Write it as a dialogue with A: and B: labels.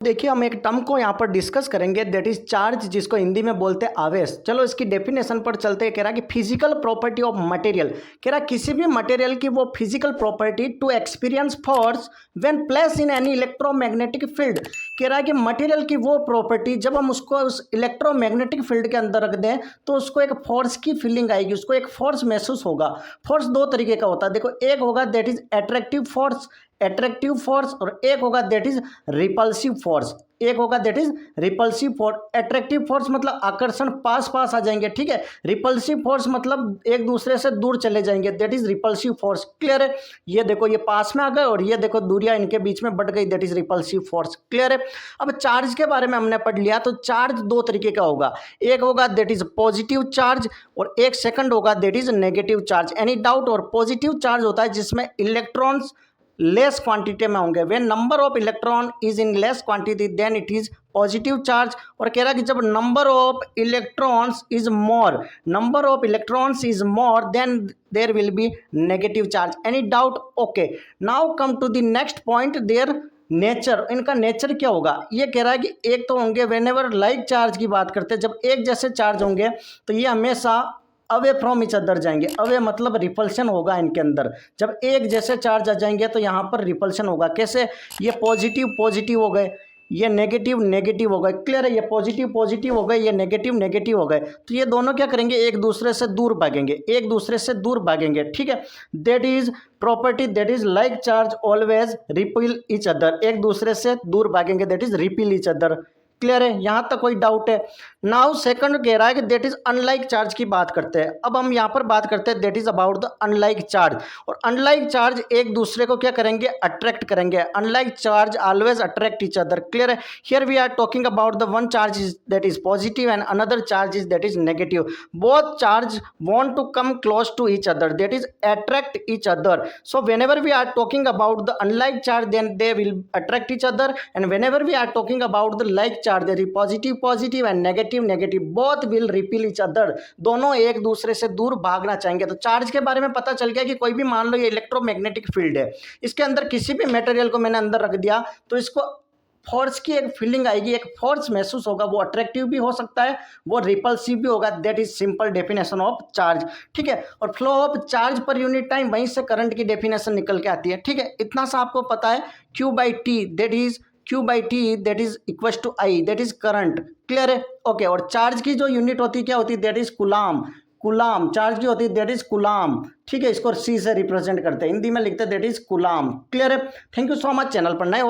A: देखिए हम एक टर्म को यहाँ पर डिस्कस करेंगे, दैट इज चार्ज, जिसको हिंदी में बोलते हैं आवेश। चलो इसकी डेफिनेशन पर चलते हैं। कह रहा है कि फिजिकल प्रॉपर्टी ऑफ मटेरियल, कह रहा है किसी भी मटेरियल की वो physical property to experience force when place in any electromagnetic field. कह रहा है कि मटेरियल की वो प्रॉपर्टी जब हम उसको उस इलेक्ट्रोमैग्नेटिक फील्ड के अंदर रख दें तो उसको एक फोर्स की फीलिंग आएगी, उसको एक फोर्स महसूस होगा। फोर्स दो तरीके का होता है, देखो एक होगा दैट इज अट्रैक्टिव फोर्स और एक होगा दैट इज रिपल्सिव फोर्स। एक होगा that is repulsive force. Attractive force मतलब आकर्षण, पास पास आ जाएंगे, ठीक है। रिपल्सिव फोर्स मतलब एक दूसरे से दूर चले जाएंगे, that is repulsive force. Clear है? ये देखो ये पास में आ गए और ये देखो दूरियां इनके बीच में बढ़ गई, that is repulsive force. Clear है? अब चार्ज के बारे में हमने पढ़ लिया, तो चार्ज दो तरीके का होगा, एक होगा दैट इज पॉजिटिव चार्ज और एक सेकंड होगा that is negative charge. Any doubt? और पॉजिटिव चार्ज होता है जिसमें इलेक्ट्रॉन्स लेस क्वांटिटी में होंगे। When number of electron is in less quantity then it is positive charge. और कह रहा है कि जब number of electrons is more then there will be negative charge. Any doubt? Okay, now come to the next point, their nature. इनका nature क्या होगा? ये कह रहा है कि एक तो होंगे वेन एवर लाइक चार्ज की बात करते हैं, जब एक जैसे चार्ज होंगे तो ये हमेशा अवे फ्रॉम इच अदर जाएंगे। अवे मतलब रिपल्शन होगा इनके अंदर। जब एक जैसे चार्ज आ जाएंगे तो यहाँ पर रिपल्शन होगा। कैसे? ये पॉजिटिव पॉजिटिव हो गए, ये नेगेटिव नेगेटिव हो गए। क्लियर है? ये पॉजिटिव पॉजिटिव हो गए, ये नेगेटिव नेगेटिव हो गए। तो ये दोनों क्या करेंगे? एक दूसरे से दूर भागेंगे, एक दूसरे से दूर भागेंगे, ठीक है। That is property, that is like charge always repeal each other. एक दूसरे से दूर भागेंगे, that is repeal each other. Clear है? यहां तक कोई डाउट है? नाउ सेकंड कह रहा है कि दैट इज अनलाइक चार्ज की बात करते हैं। अब हम यहां पर बात करते हैं that is about the unlike charge. और अनलाइक चार्ज एक दूसरे को क्या करेंगे? अट्रैक्ट करेंगे। Unlike charge always attract each other. Clear है? Here we are talking about the one charge is that is positive and another charge is that is negative. Both charge want to come close to each other, that is attract each other. So whenever we are talking about the unlike charge then they will attract each other, and whenever we are talking about the like charge, that is positive positive and negative negative, both will repel each other. दोनों एक दूसरे से दूर भागना चाहेंगे। तो charge के बारे में पता चल गया कि कोई भी मान लो ये इलेक्ट्रोमैग्नेटिक फील्ड है, इसके अंदर किसी भी मटेरियल को मैंने अंदर रख दिया तो इसको फोर्स की एक फीलिंग आएगी, एक फोर्स महसूस होगा। वो अट्रैक्टिव भी हो सकता है, वो रिपल्सिव भी होगा। That is simple definition of charge, ठीक है। और flow of charge per unit time, वहीं से करंट की डेफिनेशन निकल के आती है, ठीक है। इतना सा आपको पता है, Q by T that is equal to I, that is current. Clear है? ओके। और चार्ज की जो यूनिट होती है क्या होती है? That is coulomb. Coulomb charge की होती है, दैट इज कुलाम, ठीक है। इसको C से रिप्रेजेंट करते हैं, हिंदी में लिखते हैं दैट इज कुलाम। क्लियर है? Thank you so much. Channel पर नए हो